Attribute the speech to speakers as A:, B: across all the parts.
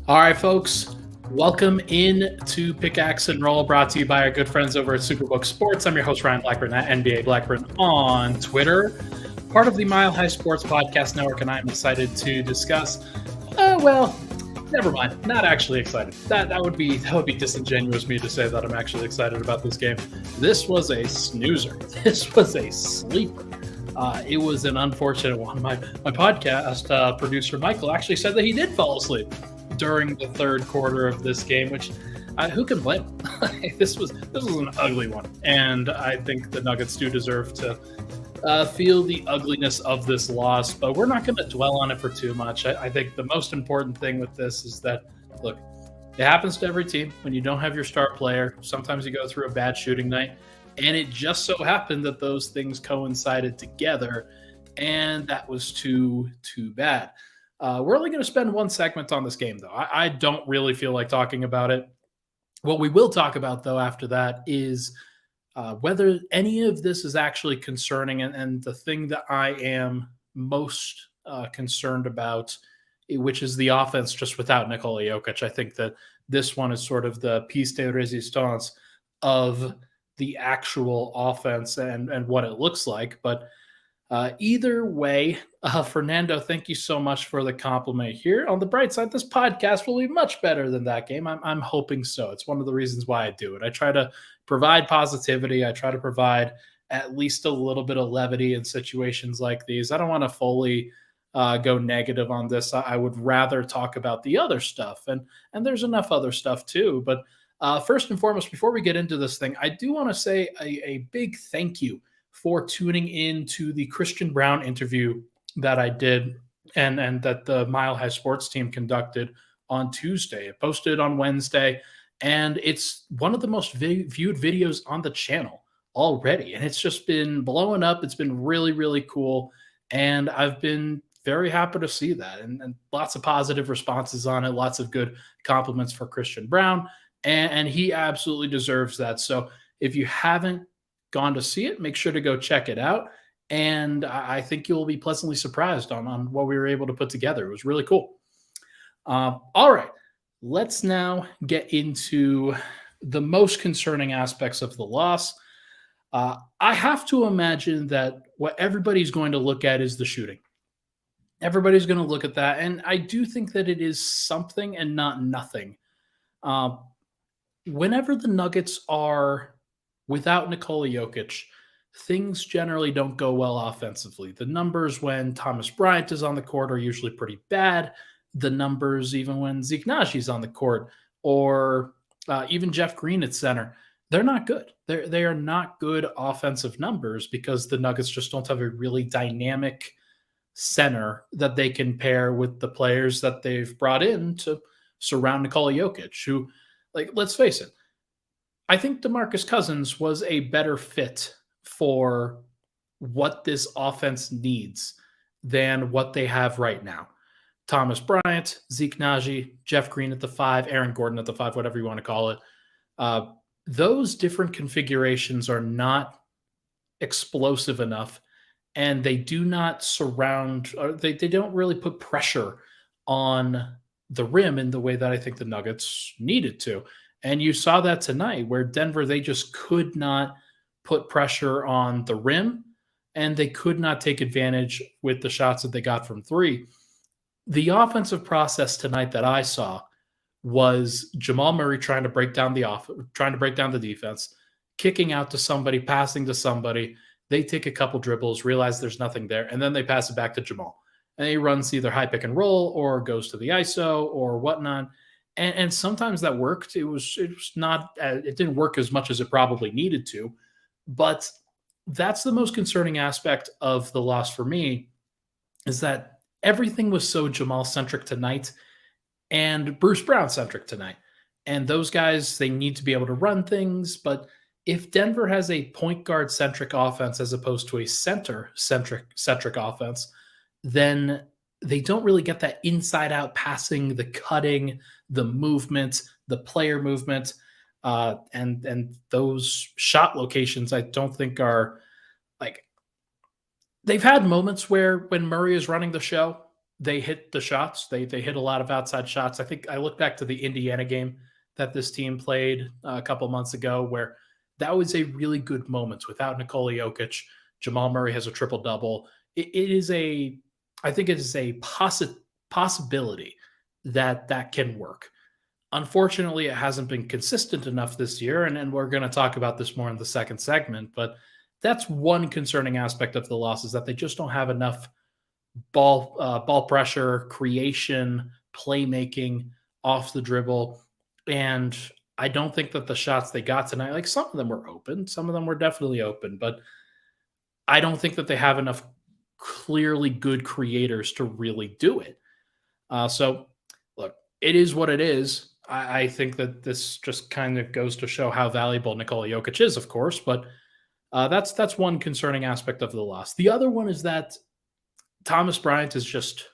A: All right, folks, welcome in to Pickaxe and Roll, brought to you by our good friends over at Superbook Sports. I'm your host, Ryan Blackburn, at NBA Blackburn on Twitter, part of the Mile High Sports Podcast Network, and I'm excited to discuss, never mind, not actually excited. That would be disingenuous of me to say that I'm actually excited about this game. This was a snoozer. This was a sleeper. It was an unfortunate one. My podcast producer, Michael, actually said that he did fall asleep during the third quarter of this game, which who can blame him? This was an ugly one, and I think the Nuggets do deserve to feel the ugliness of this loss, but we're not going to dwell on it for too much. I think the most important thing with this is that, look, it happens to every team when you don't have your star player. Sometimes you go through a bad shooting night, and it just so happened that those things coincided together, and that was too bad. We're only going to spend one segment on this game, though. I don't really feel like talking about it. What we will talk about, though, after that is whether any of this is actually concerning. And the thing that I am most concerned about, which is the offense just without Nikola Jokic. I think that this one is sort of the piece de resistance of the actual offense and what it looks like. But either way, Fernando, thank you so much for the compliment here. On the bright side, this podcast will be much better than that game. I'm hoping so. It's one of the reasons why I do it. I try to provide positivity. I try to provide at least a little bit of levity in situations like these. I don't want to fully go negative on this. I would rather talk about the other stuff, and there's enough other stuff too. But first and foremost, before we get into this thing, I do want to say a big thank you for tuning in to the Christian Braun interview that I did and that the Mile High Sports team conducted on Tuesday. It posted on Wednesday, and it's one of the most viewed videos on the channel already. And it's just been blowing up. It's been really, really cool. And I've been very happy to see that. And lots of positive responses on it, lots of good compliments for Christian Braun. And he absolutely deserves that. So if you haven't gone to see it, make sure to go check it out. And I think you'll be pleasantly surprised on what we were able to put together. It was really cool. All right, let's now get into the most concerning aspects of the loss. I have to imagine that what everybody's going to look at is the shooting. Everybody's going to look at that. And I do think that it is something and not nothing. Whenever the Nuggets are without Nikola Jokic, things generally don't go well offensively. The numbers when Thomas Bryant is on the court are usually pretty bad. The numbers, even when Zeke Naji's on the court, or even Jeff Green at center, they're not good. They are not good offensive numbers because the Nuggets just don't have a really dynamic center that they can pair with the players that they've brought in to surround Nikola Jokic, who, like, let's face it, I think DeMarcus Cousins was a better fit for what this offense needs than what they have right now. Thomas Bryant, Zeke Naji, Jeff Green at the 5, Aaron Gordon at the 5, whatever you want to call it. Those different configurations are not explosive enough, and they do not surround, or they don't really put pressure on the rim in the way that I think the Nuggets needed to. And you saw that tonight where Denver, they just could not put pressure on the rim, and they could not take advantage with the shots that they got from three. The offensive process tonight that I saw was Jamal Murray trying to break down the defense, kicking out to somebody, passing to somebody. They take a couple dribbles, realize there's nothing there, and then they pass it back to Jamal. And he runs either high pick and roll or goes to the ISO or whatnot. And sometimes that worked. It didn't work as much as it probably needed to. But that's the most concerning aspect of the loss for me, is that everything was so Jamal-centric tonight and Bruce Brown-centric tonight. And those guys, they need to be able to run things. But if Denver has a point guard-centric offense as opposed to a center-centric offense, then they don't really get that inside-out passing, the cutting, the movement, the player movement, and those shot locations I don't think are, like, they've had moments where when Murray is running the show, they hit the shots. They hit a lot of outside shots. I think I look back to the Indiana game that this team played a couple months ago, where that was a really good moment without Nikola Jokic. Jamal Murray has a triple double. It is a, I think it is a possibility that that can work. Unfortunately, it hasn't been consistent enough this year, and we're going to talk about this more in the second segment. But that's one concerning aspect of the loss, is that they just don't have enough ball pressure, creation, playmaking off the dribble, and I don't think that the shots they got tonight, like some of them were open, some of them were definitely open, but I don't think that they have enough clearly good creators to really do it. So, look, it is what it is. I think that this just kind of goes to show how valuable Nikola Jokic is, of course, but that's one concerning aspect of the loss. The other one is that Thomas Bryant, Zeke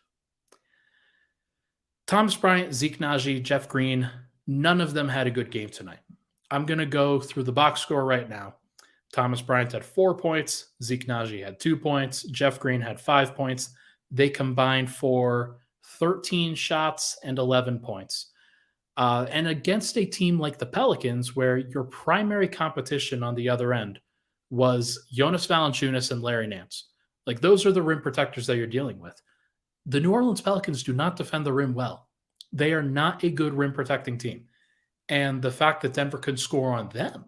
A: Naji, Jeff Green, none of them had a good game tonight. I'm going to go through the box score right now. Thomas Bryant had 4 points. Zeke Naji had 2 points. Jeff Green had 5 points. They combined for 13 shots and 11 points. And against a team like the Pelicans, where your primary competition on the other end was Jonas Valanciunas and Larry Nance. Like, those are the rim protectors that you're dealing with. The New Orleans Pelicans do not defend the rim well. They are not a good rim protecting team. And the fact that Denver could score on them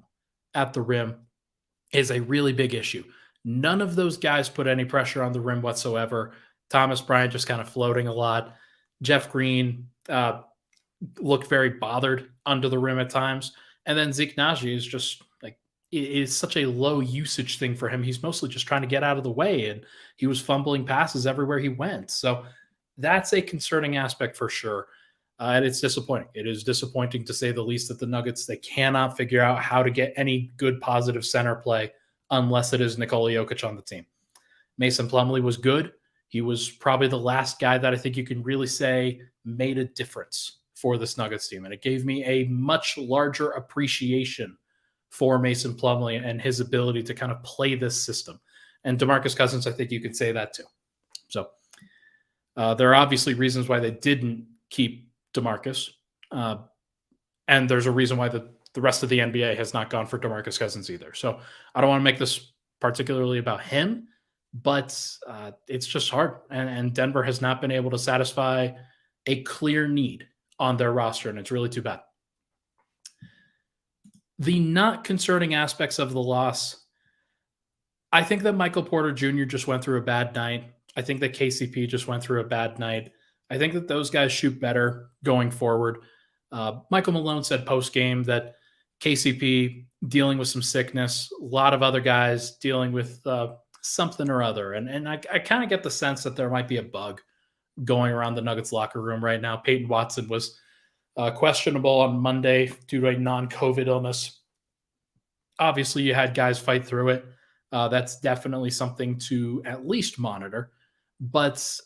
A: at the rim is a really big issue. None of those guys put any pressure on the rim whatsoever. Thomas Bryant just kind of floating a lot. Jeff Green looked very bothered under the rim at times. And then Zeke Naji is just like, it is such a low usage thing for him. He's mostly just trying to get out of the way, and he was fumbling passes everywhere he went. So that's a concerning aspect for sure. And it's disappointing. It is disappointing, to say the least, that the Nuggets, they cannot figure out how to get any good positive center play unless it is Nikola Jokic on the team. Mason Plumlee was good. He was probably the last guy that I think you can really say made a difference for this Nuggets team. And it gave me a much larger appreciation for Mason Plumlee and his ability to kind of play this system. And DeMarcus Cousins, I think you could say that too. So there are obviously reasons why they didn't keep DeMarcus. And there's a reason why the rest of the NBA has not gone for DeMarcus Cousins either. So I don't want to make this particularly about him, but it's just hard. And Denver has not been able to satisfy a clear need on their roster, and it's really too bad. The not concerning aspects of the loss, I think that Michael Porter Jr. just went through a bad night. I think that KCP just went through a bad night. I think that those guys shoot better going forward. Michael Malone said post-game that KCP dealing with some sickness, a lot of other guys dealing with something or other. And I kind of get the sense that there might be a bug going around the Nuggets locker room right now. Peyton Watson was questionable on Monday due to a non-COVID illness. Obviously, you had guys fight through it. That's definitely something to at least monitor. But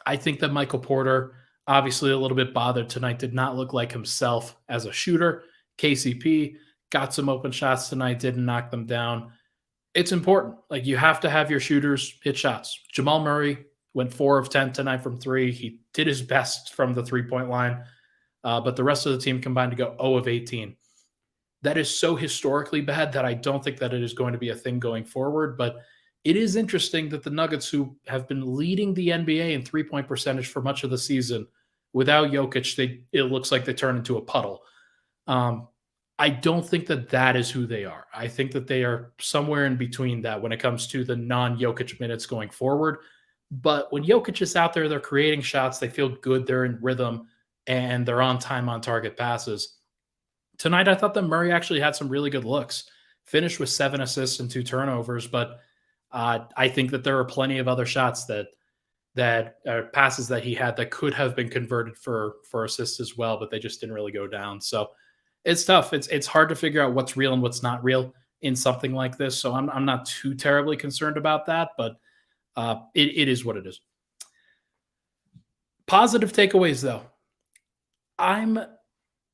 A: I think that Michael Porter, obviously a little bit bothered tonight, did not look like himself as a shooter. KCP got some open shots tonight, didn't knock them down. It's important. Like, you have to have your shooters hit shots. Jamal Murray went 4 of 10 tonight from 3. He did his best from the three-point line, but the rest of the team combined to go 0 of 18. That is so historically bad that I don't think that it is going to be a thing going forward, but it is interesting that the Nuggets, who have been leading the NBA in three-point percentage for much of the season, without Jokic, it looks like they turn into a puddle. I don't think that that is who they are. I think that they are somewhere in between that when it comes to the non-Jokic minutes going forward. But when Jokic is out there, they're creating shots, they feel good, they're in rhythm, and they're on time, on target passes. Tonight, I thought that Murray actually had some really good looks. Finished with 7 assists and 2 turnovers, but I think that there are plenty of other shots that passes that he had that could have been converted for assists as well, but they just didn't really go down. So it's tough. It's hard to figure out what's real and what's not real in something like this. So I'm not too terribly concerned about that, but it is what it is. Positive takeaways, though. I'm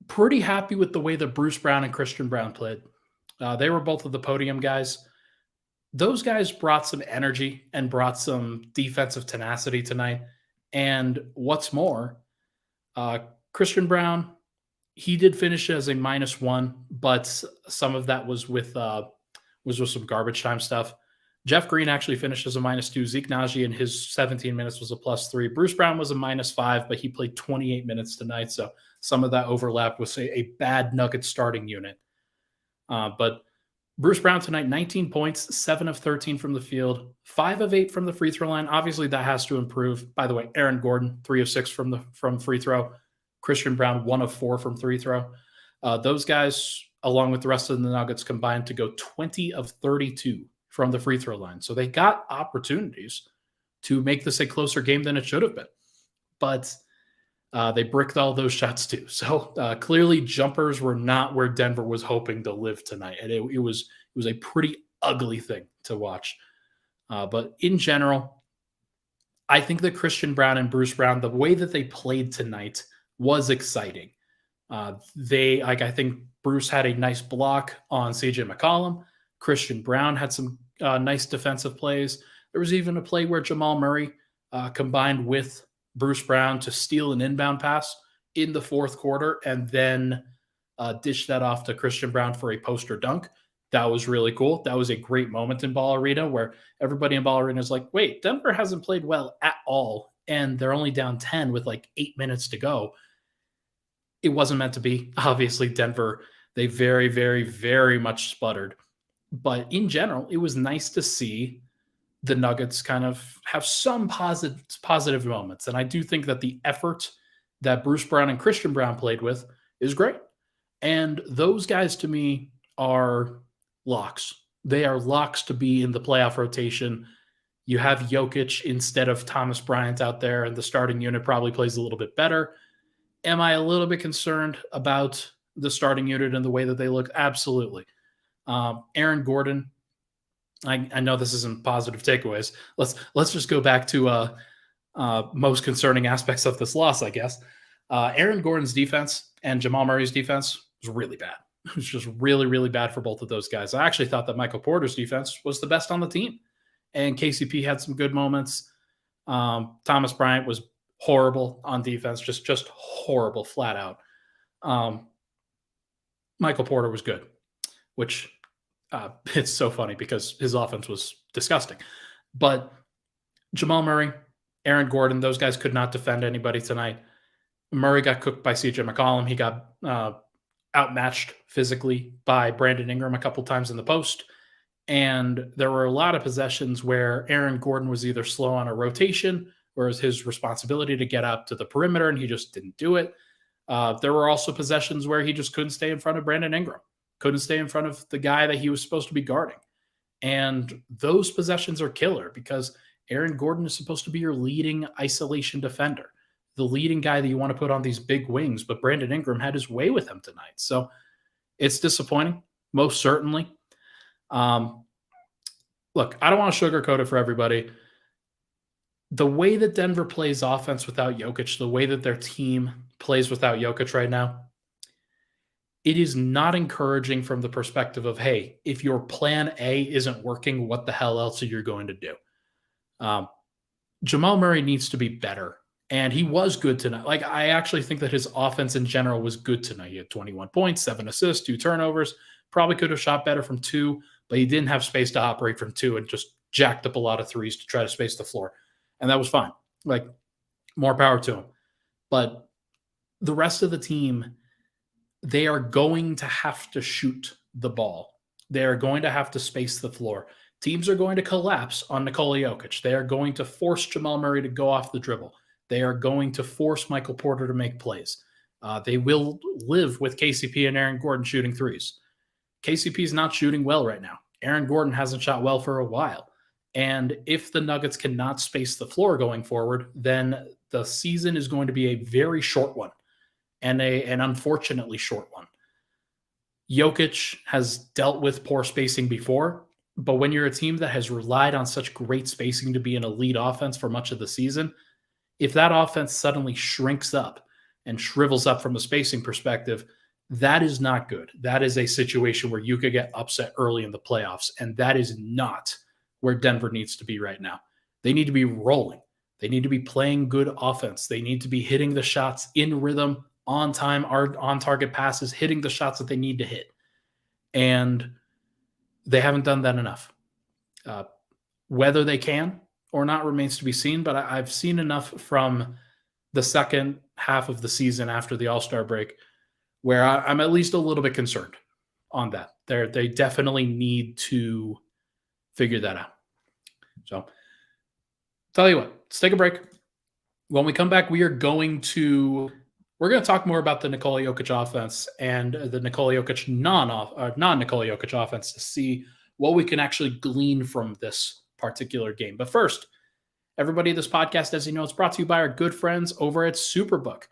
A: pretty happy with the way that Bruce Brown and Christian Brown played. They were both of the podium guys. Those guys brought some energy and brought some defensive tenacity tonight. And what's more, Christian Brown, he did finish as a -1, but some of that was with some garbage time stuff. Jeff Green actually finished as a -2. Zeke Naji in his 17 minutes was a +3. Bruce Brown was a -5, but he played 28 minutes tonight, so some of that overlap with a bad Nuggets starting unit. But Bruce Brown tonight, 19 points, 7 of 13 from the field, 5 of 8 from the free throw line. Obviously, that has to improve. By the way, Aaron Gordon, 3 of 6 from free throw. Christian Brown, 1 of 4 from free throw. Those guys, along with the rest of the Nuggets, combined to go 20 of 32 from the free throw line. So they got opportunities to make this a closer game than it should have been. But they bricked all those shots too. So clearly, jumpers were not where Denver was hoping to live tonight, and it was a pretty ugly thing to watch. But in general, I think that Christian Brown and Bruce Brown, the way that they played tonight was exciting. I think Bruce had a nice block on CJ McCollum. Christian Brown had some nice defensive plays. There was even a play where Jamal Murray combined with Bruce Brown to steal an inbound pass in the fourth quarter and then dish that off to Christian Brown for a poster dunk. That was really cool. That was a great moment in Ball Arena where everybody in Ball Arena is like, wait, Denver hasn't played well at all, and they're only down 10 with like 8 minutes to go. It wasn't meant to be. Obviously, Denver, they very, very, very much sputtered. But in general, it was nice to see the Nuggets kind of have some positive moments. And I do think that the effort that Bruce Brown and Christian Brown played with is great. And those guys to me are locks. They are locks to be in the playoff rotation. You have Jokic instead of Thomas Bryant out there, and the starting unit probably plays a little bit better. Am I a little bit concerned about the starting unit and the way that they look? Absolutely. Aaron Gordon, I know this isn't positive takeaways. Let's just go back to most concerning aspects of this loss, I guess. Aaron Gordon's defense and Jamal Murray's defense was really bad. It was just really, really bad for both of those guys. I actually thought that Michael Porter's defense was the best on the team, and KCP had some good moments. Thomas Bryant was horrible on defense, just horrible, flat out. Michael Porter was good, which it's so funny because his offense was disgusting. But Jamal Murray, Aaron Gordon, those guys could not defend anybody tonight. Murray got cooked by CJ McCollum. He got outmatched physically by Brandon Ingram a couple times in the post. And there were a lot of possessions where Aaron Gordon was either slow on a rotation or it was his responsibility to get out to the perimeter, and he just didn't do it. There were also possessions where he just couldn't stay in front of Brandon Ingram, couldn't stay in front of the guy that he was supposed to be guarding. And those possessions are killer because Aaron Gordon is supposed to be your leading isolation defender, the leading guy that you want to put on these big wings, but Brandon Ingram had his way with him tonight. So it's disappointing, most certainly. Look, I don't want to sugarcoat it for everybody. The way that Denver plays offense without Jokic, the way that their team plays without Jokic right now, it is not encouraging from the perspective of, hey, if your plan A isn't working, what the hell else are you going to do? Jamal Murray needs to be better, and he was good tonight. Like, I actually think that his offense in general was good tonight. He had 21 points, 7 assists, 2 turnovers. Probably could have shot better from 2, but he didn't have space to operate from 2 and just jacked up a lot of threes to try to space the floor. And that was fine. Like, more power to him. But the rest of the team, they are going to have to shoot the ball. They are going to have to space the floor. Teams are going to collapse on Nikola Jokic. They are going to force Jamal Murray to go off the dribble. They are going to force Michael Porter to make plays. They will live with KCP and Aaron Gordon shooting threes. KCP is not shooting well right now. Aaron Gordon hasn't shot well for a while. And if the Nuggets cannot space the floor going forward, then the season is going to be a very short one, and an unfortunately short one. Jokic has dealt with poor spacing before, but when you're a team that has relied on such great spacing to be an elite offense for much of the season, if that offense suddenly shrinks up and shrivels up from a spacing perspective, that is not good. That is a situation where you could get upset early in the playoffs, and that is not where Denver needs to be right now. They need to be rolling. They need to be playing good offense. They need to be hitting the shots in rhythm, on time, or on target passes, hitting the shots that they need to hit. And they haven't done that enough. Whether they can or not remains to be seen, but I've seen enough from the second half of the season after the All-Star break where I'm at least a little bit concerned on that. They definitely need to figure that out. So, tell you what, let's take a break. When we come back, we're going to talk more about the Nikola Jokic offense and the Nikola Jokic non-Nikola Jokic offense to see what we can actually glean from this particular game. But first, everybody, this podcast, as you know, is brought to you by our good friends over at Superbook.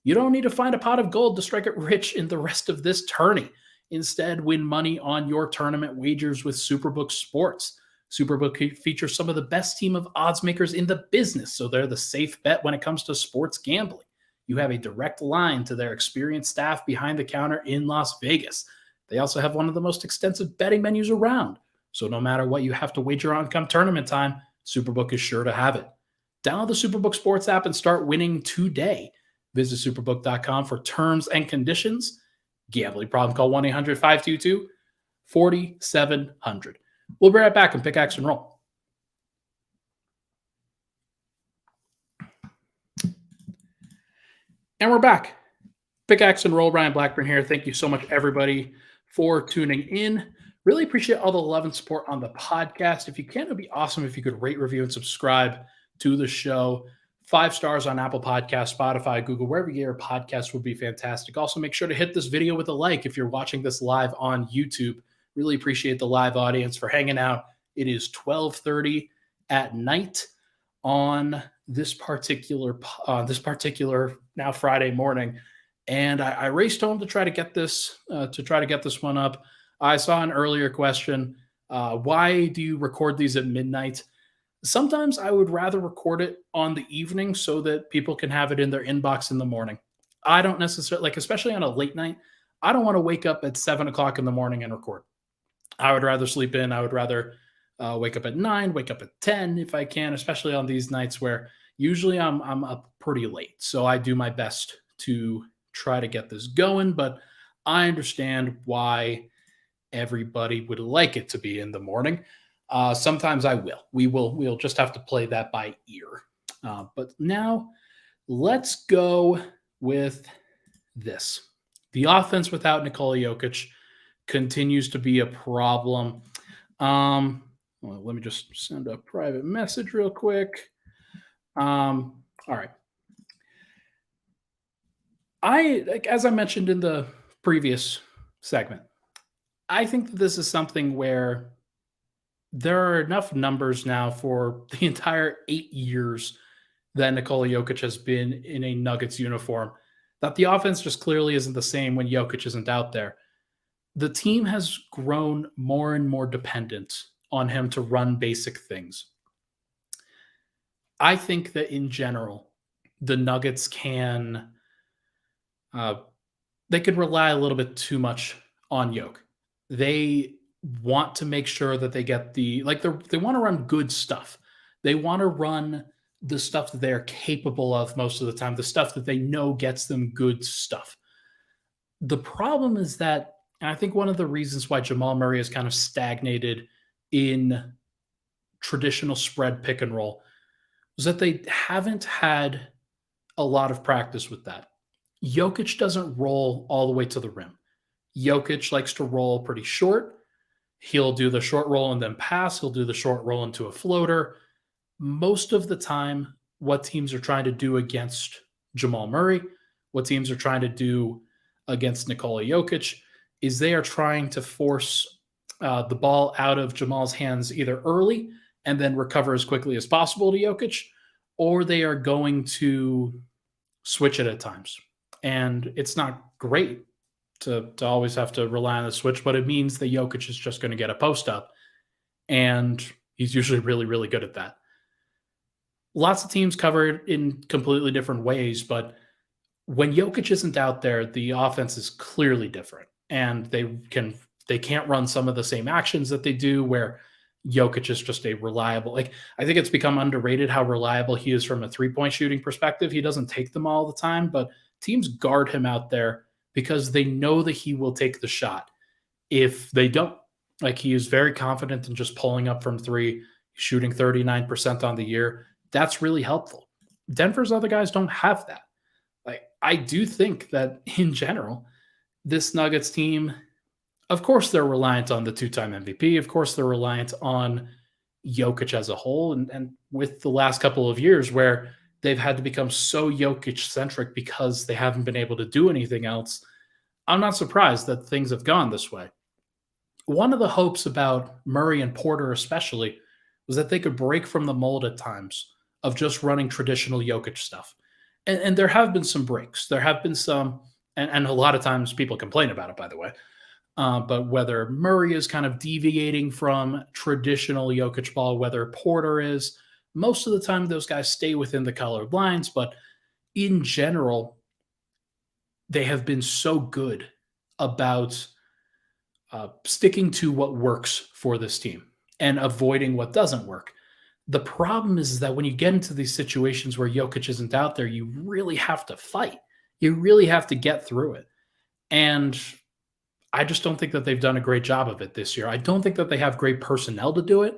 A: You don't need to find a pot of gold to strike it rich in the rest of this tourney. Instead, win money on your tournament wagers with Superbook Sports. Superbook features some of the best team of odds makers in the business, so they're the safe bet when it comes to sports gambling. You have a direct line to their experienced staff behind the counter in Las Vegas. They also have one of the most extensive betting menus around, so no matter what you have to wager on come tournament time, Superbook is sure to have it. Download the Superbook Sports app and start winning today. Visit superbook.com for terms and conditions. Gambling problem, call 1-800-522-4700. We'll be right back and Pickaxe and Roll. And we're back. Pickaxe and Roll, Ryan Blackburn here. Thank you so much, everybody, for tuning in. Really appreciate all the love and support on the podcast. If you can, it would be awesome if you could rate, review, and subscribe to the show. 5 stars on Apple Podcasts, Spotify, Google, wherever you get your podcasts would be fantastic. Also, make sure to hit this video with a like if you're watching this live on YouTube. Really appreciate the live audience for hanging out. It is 12:30 at night on this particular now Friday morning, and I raced home to try to get this one up. I saw an earlier question: why do you record these at midnight? Sometimes I would rather record it on the evening so that people can have it in their inbox in the morning. I don't necessarily, especially on a late night, I don't want to wake up at 7 o'clock in the morning and record. I would rather sleep in. I would rather wake up at 9, wake up at 10 if I can, especially on these nights where usually I'm up pretty late. So I do my best to try to get this going, but I understand why everybody would like it to be in the morning. Sometimes I will. We'll just have to play that by ear. But now let's go with this. The offense without Nikola Jokic continues to be a problem. Well, let me just send a private message real quick. All right. As I mentioned in the previous segment, I think that this is something where there are enough numbers now for the entire 8 years that Nikola Jokic has been in a Nuggets uniform that the offense just clearly isn't the same when Jokic isn't out there. The team has grown more and more dependent on him to run basic things. I think that in general, the Nuggets they could rely a little bit too much on Jokic. They want to make sure that they get they want to run good stuff. They want to run the stuff that they're capable of most of the time, the stuff that they know gets them good stuff. The problem is that, and I think one of the reasons why Jamal Murray has kind of stagnated in traditional spread pick and roll is that they haven't had a lot of practice with that. Jokic doesn't roll all the way to the rim. Jokic likes to roll pretty short. He'll do the short roll and then pass. He'll do the short roll into a floater. Most of the time, what teams are trying to do against Jamal Murray, what teams are trying to do against Nikola Jokic, is they are trying to force the ball out of Jamal's hands either early and then recover as quickly as possible to Jokic, or they are going to switch it at times. And it's not great to always have to rely on the switch, but it means that Jokic is just going to get a post up, and he's usually really, really good at that. Lots of teams cover it in completely different ways, but when Jokic isn't out there, the offense is clearly different, and they can't run some of the same actions that they do, where Jokic is just a reliable, like, I think it's become underrated how reliable he is from a three-point shooting perspective. He doesn't take them all the time, but teams guard him out there because they know that he will take the shot if they don't. Like, he is very confident in just pulling up from three, shooting 39% on the year. That's really helpful. Denver's other guys don't have that. Like, I do think that in general, this Nuggets team, of course, they're reliant on the two-time MVP. Of course, they're reliant on Jokic as a whole. And with the last couple of years where they've had to become so Jokic-centric because they haven't been able to do anything else, I'm not surprised that things have gone this way. One of the hopes about Murray and Porter especially was that they could break from the mold at times of just running traditional Jokic stuff. And there have been some breaks. There have been some, and a lot of times people complain about it, by the way. But whether Murray is kind of deviating from traditional Jokic ball, whether Porter is, most of the time those guys stay within the colored lines. But in general, they have been so good about sticking to what works for this team and avoiding what doesn't work. The problem is that when you get into these situations where Jokic isn't out there, you really have to fight. You really have to get through it. And I just don't think that they've done a great job of it this year. I don't think that they have great personnel to do it.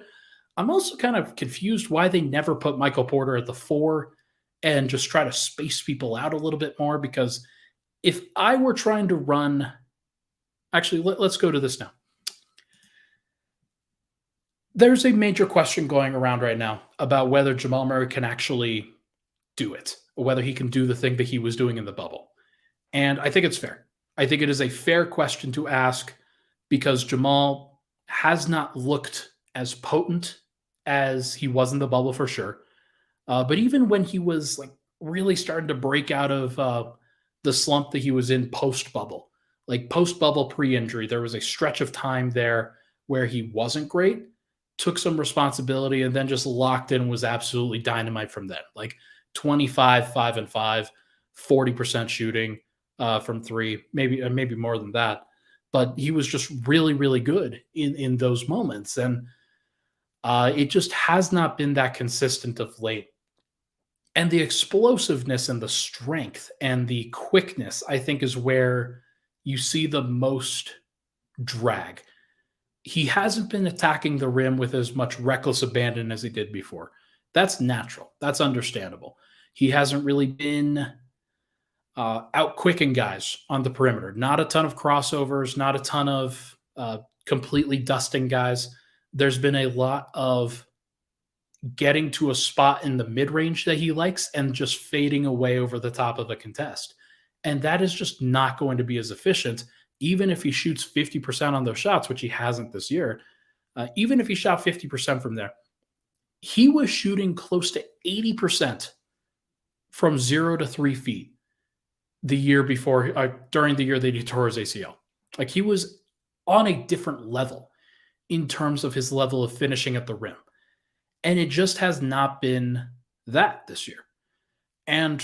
A: I'm also kind of confused why they never put Michael Porter at the four and just try to space people out a little bit more. Because if I were trying to run, actually, let's go to this now. There's a major question going around right now about whether Jamal Murray can actually do it, or whether he can do the thing that he was doing in the bubble. And I think it's fair. I think it is a fair question to ask because Jamal has not looked as potent as he was in the bubble for sure. But even when he was like really starting to break out of the slump that he was in post-bubble, like post-bubble pre-injury, there was a stretch of time there where he wasn't great, took some responsibility, and then just locked in, was absolutely dynamite from then. Like 25, 5 and 5, 40% shooting from three, maybe more than that. But he was just really, really good in those moments. And it just has not been that consistent of late. And the explosiveness and the strength and the quickness, I think, is where you see the most drag. He hasn't been attacking the rim with as much reckless abandon as he did before. That's natural. That's understandable. He hasn't really been out-quicking guys on the perimeter. Not a ton of crossovers, not a ton of completely dusting guys. There's been a lot of getting to a spot in the mid-range that he likes and just fading away over the top of a contest. And that is just not going to be as efficient, even if he shoots 50% on those shots, which he hasn't this year. Even if he shot 50% from there, he was shooting close to 80% from 0 to 3 feet the year before, during the year that he tore his ACL. Like, he was on a different level in terms of his level of finishing at the rim. And it just has not been that this year. And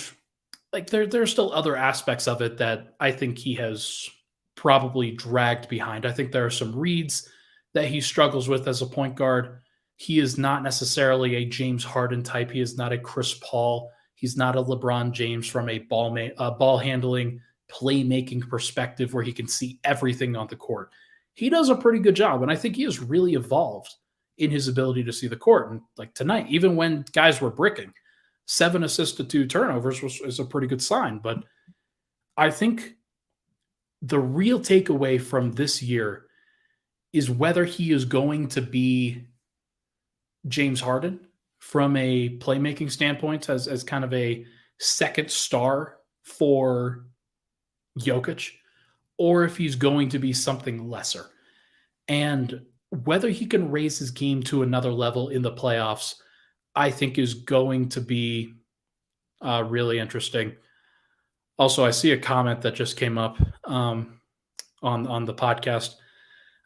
A: like there's still other aspects of it that I think he has probably dragged behind. I think there are some reads that he struggles with as a point guard. He is not necessarily a James Harden type. He is not a Chris Paul. He's not a LeBron James from a ball handling, playmaking perspective where he can see everything on the court. He does a pretty good job, and I think he has really evolved in his ability to see the court. And like tonight, even when guys were bricking, 7 assists to 2 turnovers is a pretty good sign. But I think the real takeaway from this year is whether he is going to be James Harden from a playmaking standpoint as kind of a second star for Jokic, or if he's going to be something lesser. And whether he can raise his game to another level in the playoffs, I think is going to be really interesting. Also, I see a comment that just came up on the podcast.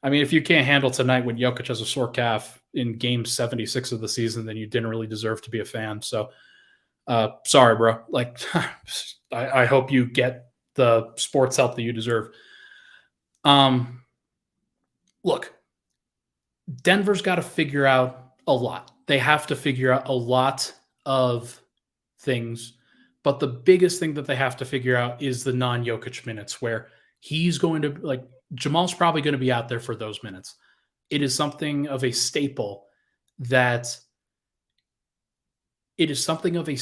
A: I mean, if you can't handle tonight when Jokic has a sore calf in game 76 of the season, then you didn't really deserve to be a fan. So sorry, bro. Like, I hope you get the sports help that you deserve. Look, Denver's got to figure out a lot. They have to figure out a lot of things, but the biggest thing that they have to figure out is the non-Jokic minutes, where he's going to like Jamal's probably going to be out there for those minutes. It is something of a staple that Jokic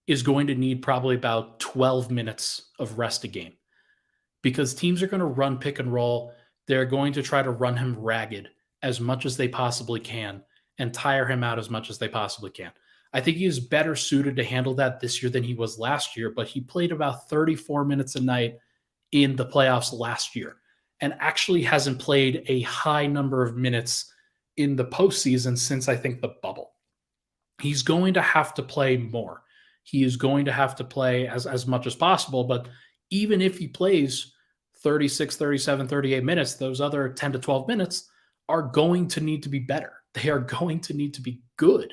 A: is going to need probably about 12 minutes of rest a game, because teams are going to run pick and roll. They're going to try to run him ragged as much as they possibly can and tire him out as much as they possibly can. I think he is better suited to handle that this year than he was last year, but he played about 34 minutes a night in the playoffs last year and actually hasn't played a high number of minutes in the postseason since I think the bubble. He's going to have to play more. He is going to have to play as much as possible, but even if he plays 36, 37, 38 minutes, those other 10 to 12 minutes are going to need to be better. They are going to need to be good,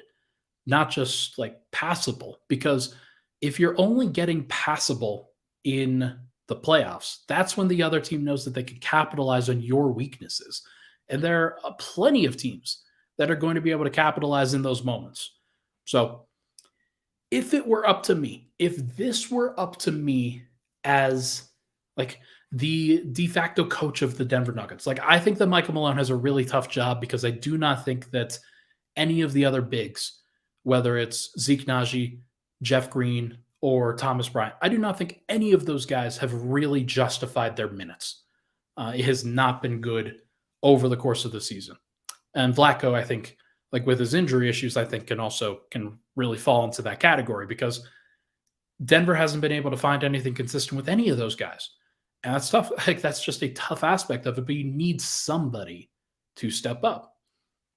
A: not just like passable. Because if you're only getting passable in the playoffs, that's when the other team knows that they can capitalize on your weaknesses. And there are plenty of teams that are going to be able to capitalize in those moments. So if it were up to me, if this were up to me as like the de facto coach of the Denver Nuggets, like I think that Michael Malone has a really tough job, because I do not think that any of the other bigs, whether it's Zeke Naji, Jeff Green, or Thomas Bryant, I do not think any of those guys have really justified their minutes. It has not been good over the course of the season. And Vlatko, I think, like with his injury issues, I think can really fall into that category, because Denver hasn't been able to find anything consistent with any of those guys. And that's tough. Like that's just a tough aspect of it, but you need somebody to step up.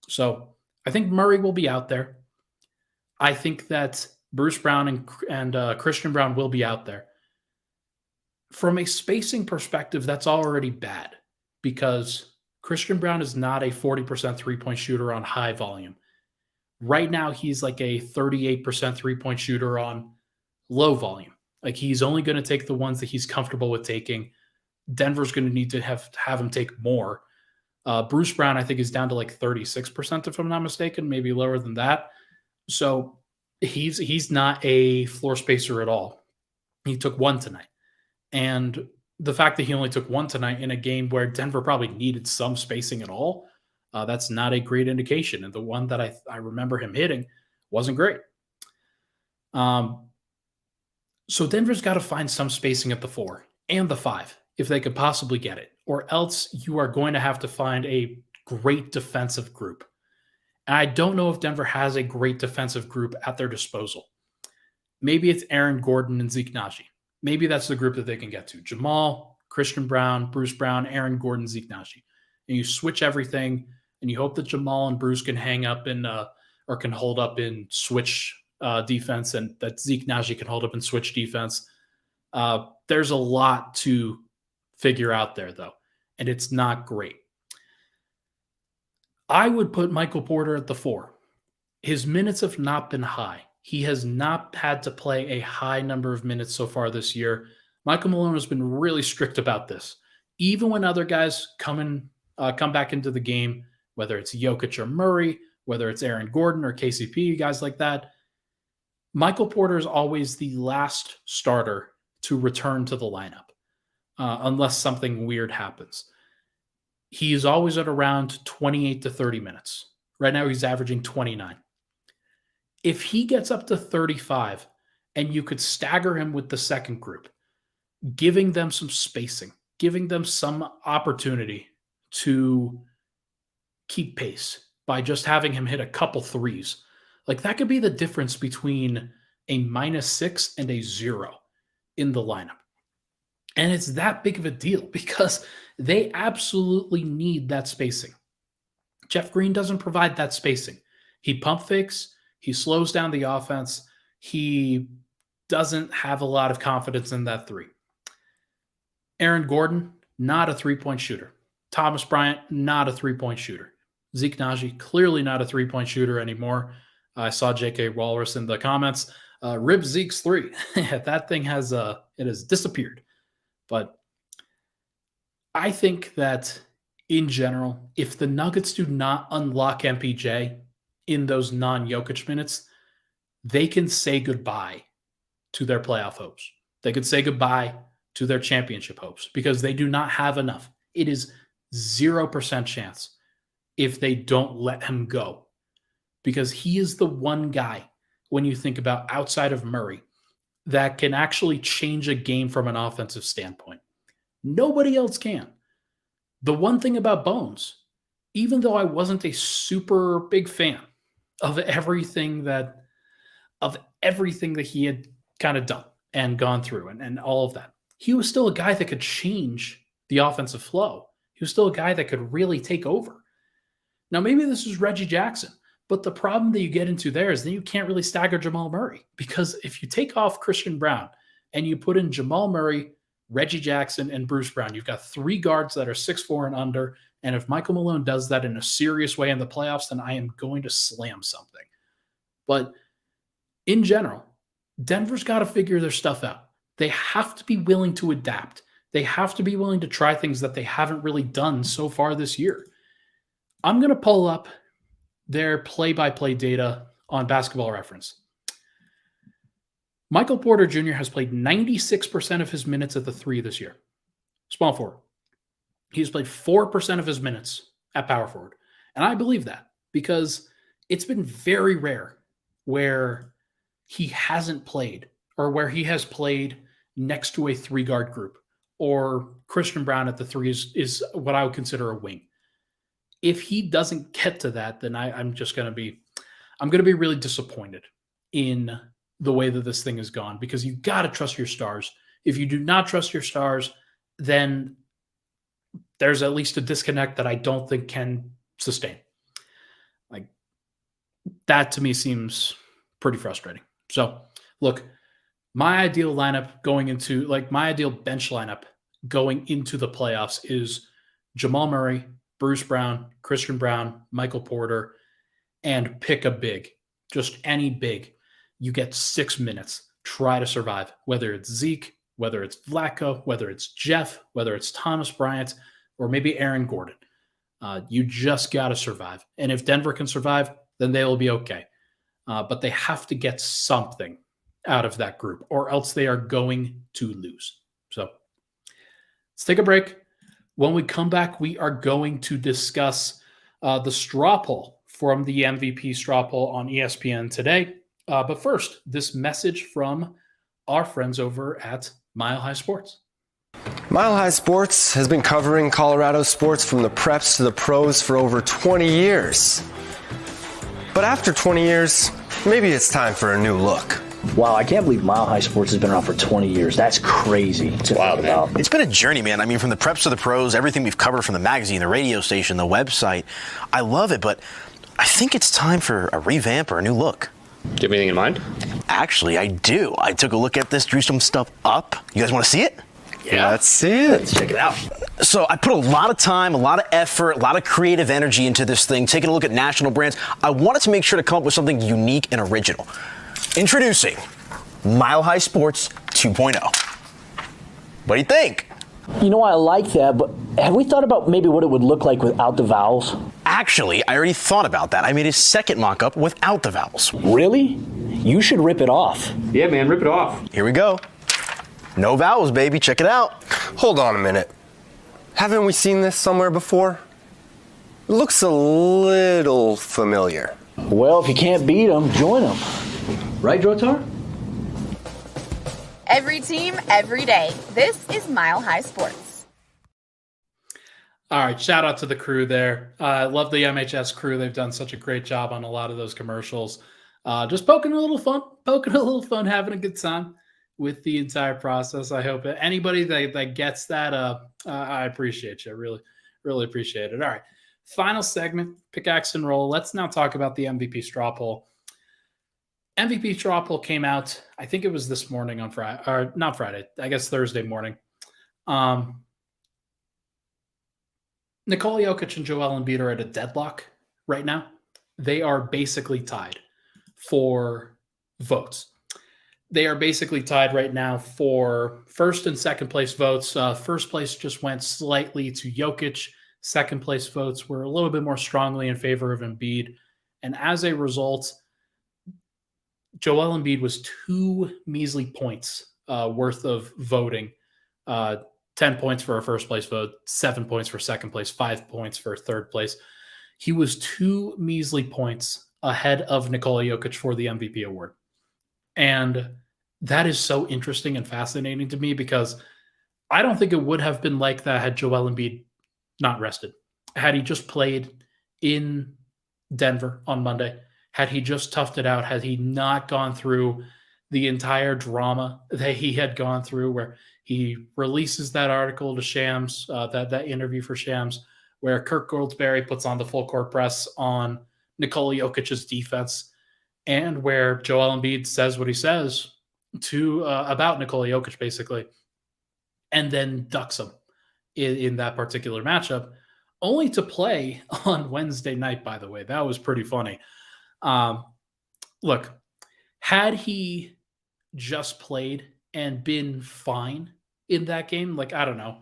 A: So I think Murray will be out there. I think that Bruce Brown and Christian Brown will be out there. From a spacing perspective, that's already bad, because Christian Brown is not a 40% three-point shooter on high volume. Right now, he's like a 38% three-point shooter on low volume. Like he's only going to take the ones that he's comfortable with taking. Denver's going to need to have him take more. Bruce Brown, I think, is down to like 36%, if I'm not mistaken, maybe lower than that. So he's not a floor spacer at all. He took one tonight. And the fact that he only took one tonight in a game where Denver probably needed some spacing at all, that's not a great indication. And the one that I remember him hitting wasn't great. So Denver's got to find some spacing at the 4 and the 5 if they could possibly get it, or else you are going to have to find a great defensive group. And I don't know if Denver has a great defensive group at their disposal. Maybe it's Aaron Gordon and Zeke Naji. Maybe that's the group that they can get to. Jamal, Christian Brown, Bruce Brown, Aaron Gordon, Zeke Naji. And you switch everything, and you hope that Jamal and Bruce can hang up in or can hold up in switch defense, and that Zeke Naji can hold up in switch defense. There's a lot to figure out there, though, and it's not great. I would put Michael Porter at the 4. His minutes have not been high. He has not had to play a high number of minutes so far this year. Michael Malone has been really strict about this. Even when other guys come back into the game, whether it's Jokic or Murray, whether it's Aaron Gordon or KCP, guys like that, Michael Porter is always the last starter to return to the lineup, unless something weird happens. He is always at around 28 to 30 minutes. Right now, he's averaging 29. If he gets up to 35 and you could stagger him with the second group, giving them some spacing, giving them some opportunity to keep pace by just having him hit a couple threes, like that could be the difference between a -6 and a 0 in the lineup. And it's that big of a deal because they absolutely need that spacing. Jeff Green doesn't provide that spacing. He pump fakes. He slows down the offense. He doesn't have a lot of confidence in that 3. Aaron Gordon, not a three-point shooter. Thomas Bryant, not a three-point shooter. Zeke Naji, clearly not a three-point shooter anymore. I saw J.K. Walrus in the comments. Rib Zeke's 3. That thing has disappeared. But I think that in general, if the Nuggets do not unlock MPJ in those non-Jokic minutes, they can say goodbye to their playoff hopes. They could say goodbye to their championship hopes because they do not have enough. It is 0% chance if they don't let him go, because he is the one guy, when you think about outside of Murray, that can actually change a game from an offensive standpoint. Nobody else can. The one thing about Bones, even though I wasn't a super big fan of everything that he had kind of done and gone through and all of that, he was still a guy that could change the offensive flow. He was still a guy that could really take over. Now, maybe this is Reggie Jackson, but the problem that you get into there is then you can't really stagger Jamal Murray, because if you take off Christian Brown and you put in Jamal Murray, Reggie Jackson, and Bruce Brown, you've got 3 guards that are 6'4" and under. And if Michael Malone does that in a serious way in the playoffs, then I am going to slam something. But in general, Denver's got to figure their stuff out. They have to be willing to adapt. They have to be willing to try things that they haven't really done so far this year. I'm going to pull up their play-by-play data on Basketball Reference. Michael Porter Jr. has played 96% of his minutes at the 3 this year. Small forward. He's played 4% of his minutes at power forward. And I believe that because it's been very rare where he hasn't played, or where he has played next to a 3-guard group, or Christian Brown at the 3 is what I would consider a wing. If he doesn't get to that, then I'm going to be really disappointed in the way that this thing has gone, because you got to trust your stars. If you do not trust your stars, then there's at least a disconnect that I don't think can sustain. Like, that to me seems pretty frustrating. So look, my ideal bench lineup going into the playoffs is Jamal Murray, Bruce Brown, Christian Brown, Michael Porter, and pick a big, just any big. You get 6 minutes. Try to survive, whether it's Zeke, whether it's Vlatko, whether it's Jeff, whether it's Thomas Bryant, or maybe Aaron Gordon. You just got to survive. And if Denver can survive, then they will be okay. But they have to get something out of that group, or else they are going to lose. So let's take a break. When we come back, we are going to discuss the straw poll from the MVP straw poll on ESPN today. But first, this message from our friends over at Mile High Sports.
B: Mile High Sports has been covering Colorado sports from the preps to the pros for over 20 years. But after 20 years, maybe it's time for a new look.
C: Wow, I can't believe Mile High Sports has been around for 20 years. That's crazy to think about.
D: It's been a journey, man. I mean, from the preps to the pros, everything we've covered from the magazine, the radio station, the website. I love it, but I think it's time for a revamp or a new look.
E: Do you have anything in mind?
D: Actually, I do. I took a look at this, drew some stuff up. You guys want to see it?
B: Yeah, let's see it.
C: Let's check it out.
D: So I put a lot of time, a lot of effort, a lot of creative energy into this thing, taking a look at national brands. I wanted to make sure to come up with something unique and original. Introducing Mile High Sports 2.0. What do you think?
C: You know, I like that, but have we thought about maybe what it would look like without the vowels?
D: Actually, I already thought about that. I made a second mock-up without the vowels.
C: Really? You should rip it off.
E: Yeah, man, rip it off.
D: Here we go. No vowels, baby. Check it out.
B: Hold on a minute. Haven't we seen this somewhere before? It looks a little familiar.
C: Well, if you can't beat them, join them. Right, Drotar?
F: Every team, every day. This is Mile High Sports.
A: All right, shout out to the crew there. I love the MHS crew. They've done such a great job on a lot of those commercials. Just poking a little fun, having a good time with the entire process. I hope anybody that gets that, I appreciate you. I really, really appreciate it. All right, final segment, Pickaxe and Roll. Let's now talk about the MVP straw poll. MVP straw poll came out, I think it was this morning on Friday, or not Friday, I guess Thursday morning. Nikola Jokic and Joel Embiid are at a deadlock right now. They are basically tied for votes. They are basically tied right now for first and second place votes. First place just went slightly to Jokic. second place votes were a little bit more strongly in favor of Embiid. And as a result, Joel Embiid was 2 measly points worth of voting. 10 points for a first place vote, 7 points for second place, 5 points for third place. He was 2 measly points ahead of Nikola Jokic for the MVP award. And that is so interesting and fascinating to me because I don't think it would have been like that had Joel Embiid not rested. Had he just played in Denver on Monday, had he just toughed it out, had he not gone through the entire drama that he had gone through where he releases that article to Shams, that interview for Shams, where Kirk Goldsberry puts on the full court press on Nikola Jokic's defense, and where Joel Embiid says what he says to about Nikola Jokic, basically, and then ducks him in that particular matchup, only to play on Wednesday night, by the way. That was pretty funny. Look, had he just played and been fine in that game, like, I don't know,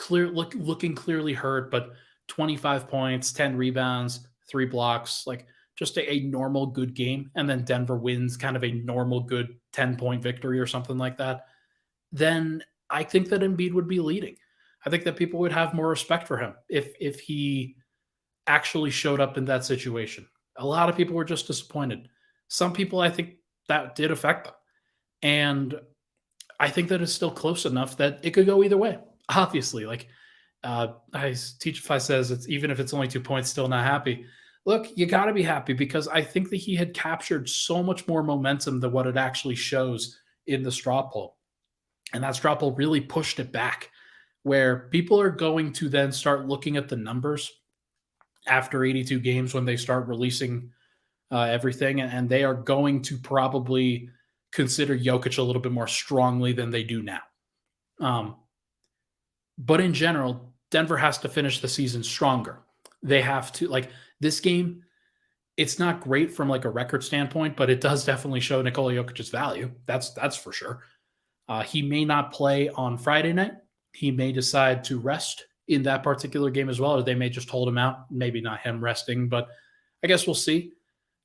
A: looking clearly hurt, but 25 points, 10 rebounds, 3 blocks, like just a normal good game, and then Denver wins kind of a normal good 10-point victory or something like that, then I think that Embiid would be leading. I think that people would have more respect for him if he actually showed up in that situation. A lot of people were just disappointed. Some people, I think, that did affect them. And I think that it's still close enough that it could go either way. Obviously, like Teachify says, it's even if it's only 2 points, still not happy. Look, you got to be happy because I think that he had captured so much more momentum than what it actually shows in the straw poll. And that straw poll really pushed it back, where people are going to then start looking at the numbers after 82 games when they start releasing everything, and they are going to probably consider Jokic a little bit more strongly than they do now. But in general, Denver has to finish the season stronger. They have to, like, this game, it's not great from like a record standpoint, but it does definitely show Nikola Jokic's value. That's for sure. He may not play on Friday night. He may decide to rest in that particular game as well, or they may just hold him out. Maybe not him resting, but I guess we'll see.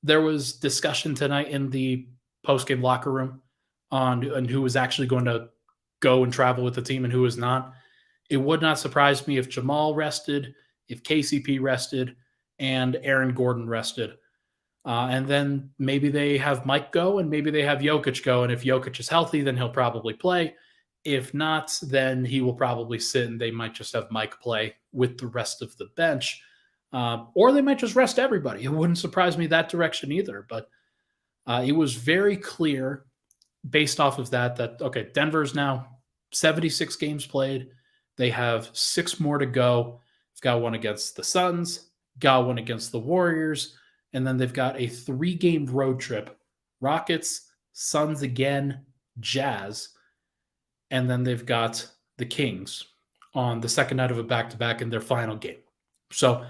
A: There was discussion tonight in the post-game locker room on who was actually going to go and travel with the team and who was not. It would not surprise me if Jamal rested, if KCP rested, and Aaron Gordon rested. And then maybe they have Mike go and maybe they have Jokic go. And if Jokic is healthy, then he'll probably play. If not, then he will probably sit and they might just have Mike play with the rest of the bench. Or they might just rest everybody. It wouldn't surprise me that direction either. But it was very clear based off of that, okay, Denver's now 76 games played. They have 6 more to go. They've got one against the Suns, got one against the Warriors, and then they've got a 3-game road trip. Rockets, Suns again, Jazz, and then they've got the Kings on the second night of a back-to-back in their final game. So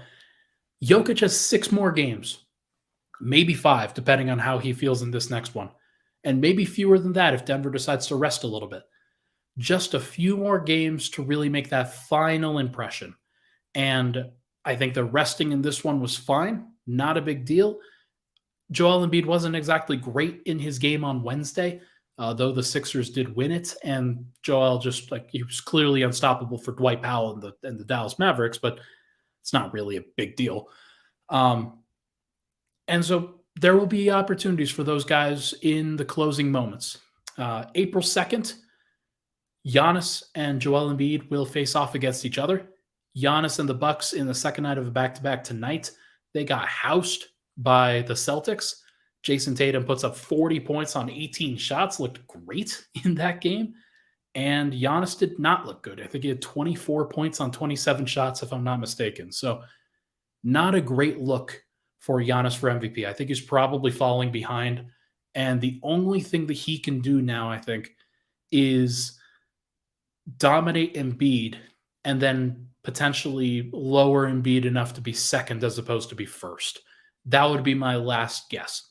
A: Jokic has 6 more games, maybe 5, depending on how he feels in this next one, and maybe fewer than that if Denver decides to rest a little bit. Just a few more games to really make that final impression. And I think the resting in this one was fine. Not a big deal. Joel Embiid wasn't exactly great in his game on Wednesday, though the Sixers did win it. And Joel just, like, he was clearly unstoppable for Dwight Powell and the Dallas Mavericks, but it's not really a big deal. And so there will be opportunities for those guys in the closing moments. April 2nd, Giannis and Joel Embiid will face off against each other. Giannis and the Bucks in the second night of a back-to-back tonight. They got housed by the Celtics. Jason Tatum puts up 40 points on 18 shots, looked great in that game. And Giannis did not look good. I think he had 24 points on 27 shots, if I'm not mistaken. So not a great look for Giannis for MVP. I think he's probably falling behind. And the only thing that he can do now, I think, is dominate Embiid and then potentially lower Embiid enough to be second as opposed to be first. That would be my last guess.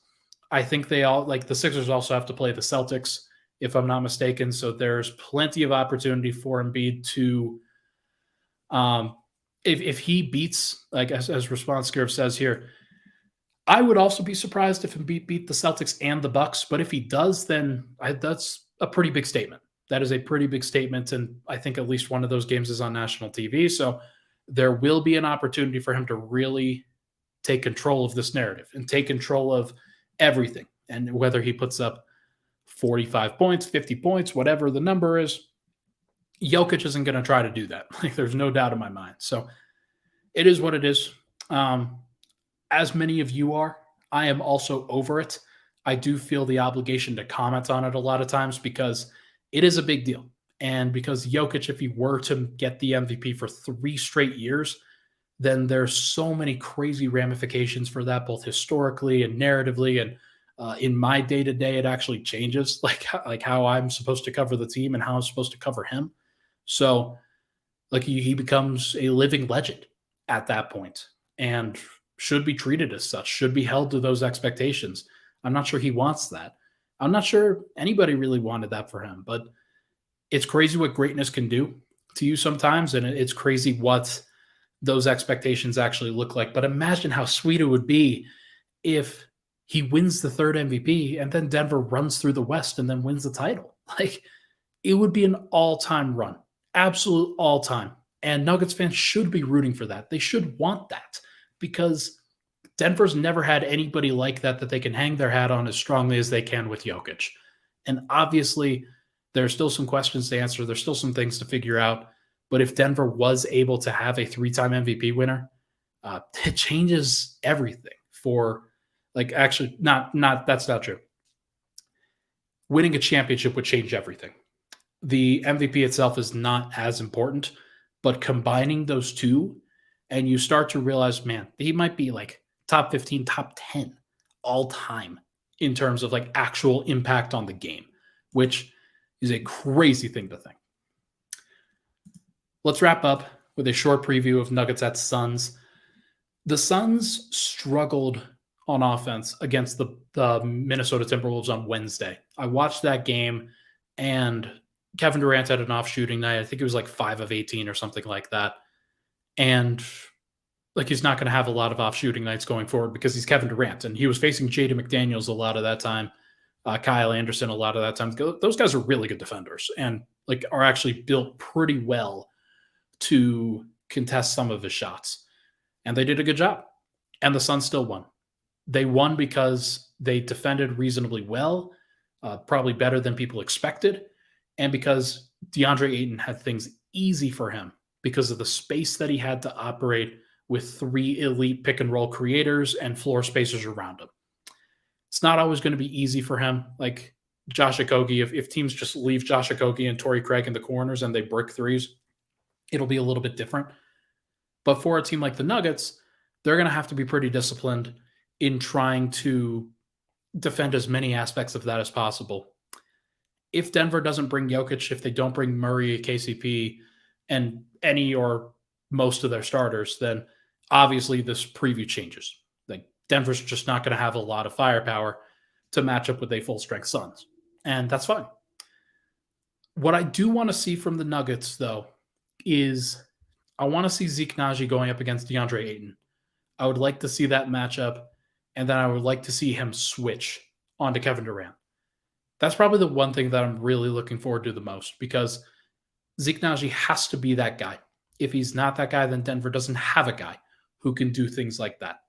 A: I think they all, like, the Sixers also have to play the Celtics, if I'm not mistaken. So there's plenty of opportunity for Embiid to if he beats, like as Response Curve says here, I would also be surprised if he beat the Celtics and the Bucks. But if he does, then that's a pretty big statement. That is a pretty big statement, and I think at least one of those games is on national TV. So there will be an opportunity for him to really take control of this narrative and take control of everything. And whether he puts up 45 points, 50 points, whatever the number is, Jokic isn't going to try to do that. Like, there's no doubt in my mind. So it is what it is. As many of you are, I am also over it. I do feel the obligation to comment on it a lot of times because it is a big deal. And because Jokic, if he were to get the MVP for 3 straight years, then there's so many crazy ramifications for that, both historically and narratively. And in my day-to-day, it actually changes like how I'm supposed to cover the team and how I'm supposed to cover him. So like he becomes a living legend at that point and should be treated as such, should be held to those expectations. I'm not sure he wants that. I'm not sure anybody really wanted that for him, but it's crazy what greatness can do to you sometimes. And it's crazy what those expectations actually look like. But imagine how sweet it would be if he wins the 3rd MVP and then Denver runs through the West and then wins the title. Like, it would be an all-time run, absolute all-time. And Nuggets fans should be rooting for that. They should want that because Denver's never had anybody like that they can hang their hat on as strongly as they can with Jokic. And obviously, there are still some questions to answer. There's still some things to figure out. But if Denver was able to have a 3-time MVP winner, it changes everything for, like, actually, that's not true. Winning a championship would change everything. The MVP itself is not as important, but combining those two, and you start to realize, man, he might be like top 15, top 10 all time in terms of like actual impact on the game, which is a crazy thing to think. Let's wrap up with a short preview of Nuggets at Suns. The Suns struggled on offense against the Minnesota Timberwolves on Wednesday. I watched that game, and Kevin Durant had an off shooting night. I think it was like 5 of 18 or something like that. And like, he's not going to have a lot of off shooting nights going forward because he's Kevin Durant, and he was facing Jaden McDaniels a lot of that time, Kyle Anderson a lot of that time. Those guys are really good defenders and like are actually built pretty well to contest some of his shots. And they did a good job. And the Suns still won. They won because they defended reasonably well, probably better than people expected, and because DeAndre Ayton had things easy for him because of the space that he had to operate with 3 elite pick-and-roll creators and floor spacers around him. It's not always going to be easy for him. Like Josh Okogie, if teams just leave Josh Okogie and Torrey Craig in the corners and they brick threes, it'll be a little bit different. But for a team like the Nuggets, they're going to have to be pretty disciplined in trying to defend as many aspects of that as possible. If Denver doesn't bring Jokic, if they don't bring Murray, KCP, and any or most of their starters, then obviously this preview changes. Like, Denver's just not going to have a lot of firepower to match up with a full-strength Suns, and that's fine. What I do want to see from the Nuggets, though, is I want to see Zeke Naji going up against DeAndre Ayton. I would like to see that matchup, and then I would like to see him switch onto Kevin Durant. That's probably the one thing that I'm really looking forward to the most, because Zeke Naji has to be that guy. If he's not that guy, then Denver doesn't have a guy who can do things like that.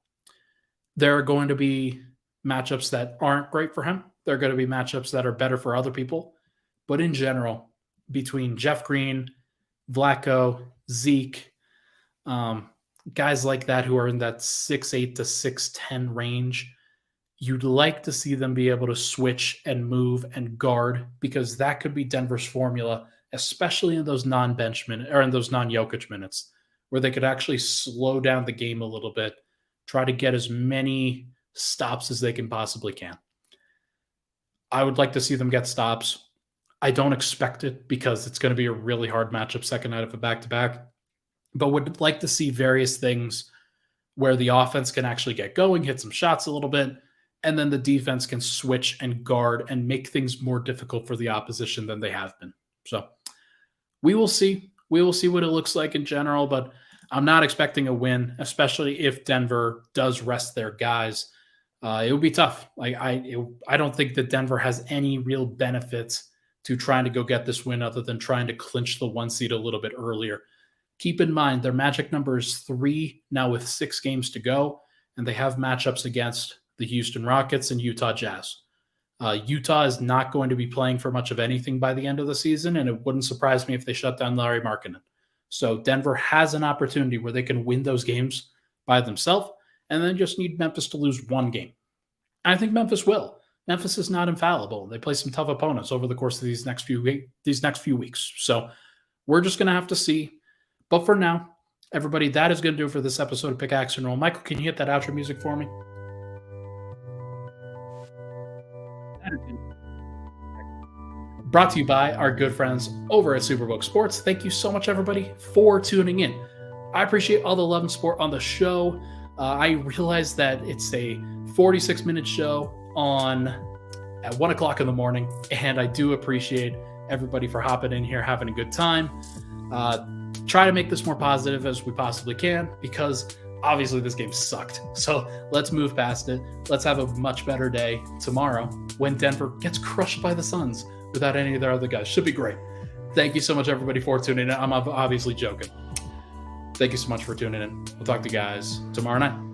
A: There are going to be matchups that aren't great for him. There are going to be matchups that are better for other people. But in general, between Jeff Green, Vlatko, Zeke, guys like that who are in that 6'8" to 6'10" range, you'd like to see them be able to switch and move and guard, because that could be Denver's formula, especially in those non-bench minutes or in those non-Jokic minutes, where they could actually slow down the game a little bit, try to get as many stops as they can possibly can. I would like to see them get stops. I don't expect it because it's going to be a really hard matchup second night of a back-to-back, but would like to see various things where the offense can actually get going, hit some shots a little bit, and then the defense can switch and guard and make things more difficult for the opposition than they have been. So we will see. We will see what it looks like in general, but I'm not expecting a win, especially if Denver does rest their guys. It would be tough. I don't think that Denver has any real benefits to trying to go get this win other than trying to clinch the 1 seed a little bit earlier. Keep in mind, their magic number is 3 now with 6 games to go, and they have matchups against the Houston Rockets and Utah Jazz. Utah is not going to be playing for much of anything by the end of the season, and it wouldn't surprise me if they shut down Larry Markkinen. So Denver has an opportunity where they can win those games by themselves, and then just need Memphis to lose 1 game. I think Memphis will. Memphis is not infallible. They play some tough opponents over the course of these next few weeks. So we're just going to have to see. But for now, everybody, that is going to do it for this episode of Pickaxe and Roll. Michael, can you hit that outro music for me? Brought to you by our good friends over at Superbook Sports. Thank you so much, everybody, for tuning in. I appreciate all the love and support on the show. I realize that it's a 46-minute show at 1 o'clock in the morning, and I do appreciate everybody for hopping in here, having a good time. Try to make this more positive as we possibly can, because obviously this game sucked. So let's move past it. Let's have a much better day tomorrow when Denver gets crushed by the Suns without any of their other guys. Should be great. Thank you so much, everybody, for tuning in. I'm obviously joking. Thank you so much for tuning in. We'll talk to you guys tomorrow night.